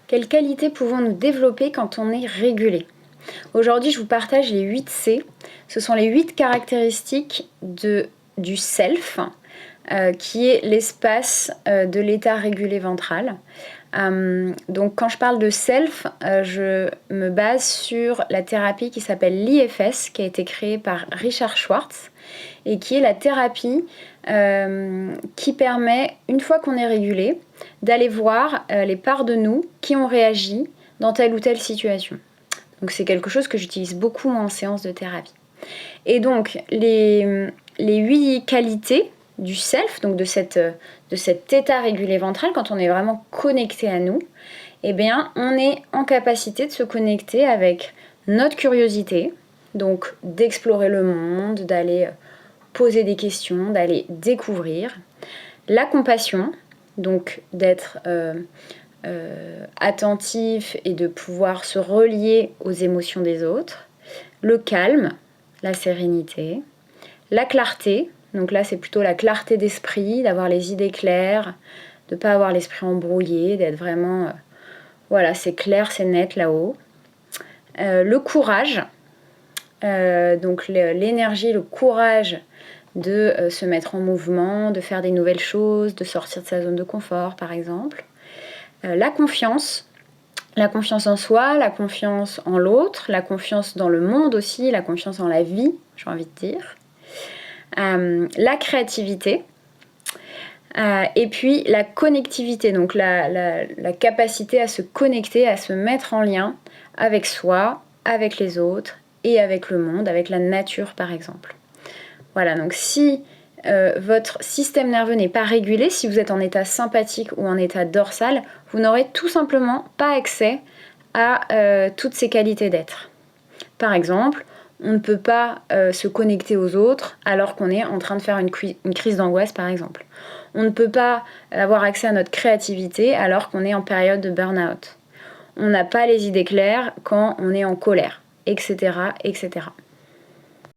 Quelles qualités pouvons-nous développer quand on est régulé? Aujourd'hui, je vous partage les 8 C. Ce sont les 8 caractéristiques du self, qui est l'espace de l'état régulé ventral. Donc quand je parle de self, je me base sur la thérapie qui s'appelle l'IFS, qui a été créée par Richard Schwartz, et qui est la thérapie qui permet, une fois qu'on est régulé, d'aller voir les parts de nous qui ont réagi dans telle ou telle situation. Donc c'est quelque chose que j'utilise beaucoup en séance de thérapie. Et donc les 8 qualités du self, donc de cet état régulé ventral, quand on est vraiment connecté à nous, eh bien on est en capacité de se connecter avec notre curiosité, donc d'explorer le monde, d'aller poser des questions, d'aller découvrir. La compassion, donc d'être attentif et de pouvoir se relier aux émotions des autres. Le calme, la sérénité. La clarté, donc là c'est plutôt la clarté d'esprit, d'avoir les idées claires, de ne pas avoir l'esprit embrouillé, d'être vraiment, voilà, c'est clair, c'est net là-haut. Le courage, donc l'énergie, le courage de se mettre en mouvement, de faire des nouvelles choses, de sortir de sa zone de confort par exemple. La confiance en soi, la confiance en l'autre, la confiance dans le monde aussi, la confiance en la vie, j'ai envie de dire. La créativité, et puis la connectivité, donc la capacité à se connecter, à se mettre en lien avec soi, avec les autres et avec le monde, avec la nature par exemple. Voilà, donc si votre système nerveux n'est pas régulé, si vous êtes en état sympathique ou en état dorsal, vous n'aurez tout simplement pas accès à toutes ces qualités d'être. Par exemple, on ne peut pas se connecter aux autres alors qu'on est en train de faire une crise d'angoisse par exemple. On ne peut pas avoir accès à notre créativité alors qu'on est en période de burn-out. On n'a pas les idées claires quand on est en colère, etc., etc.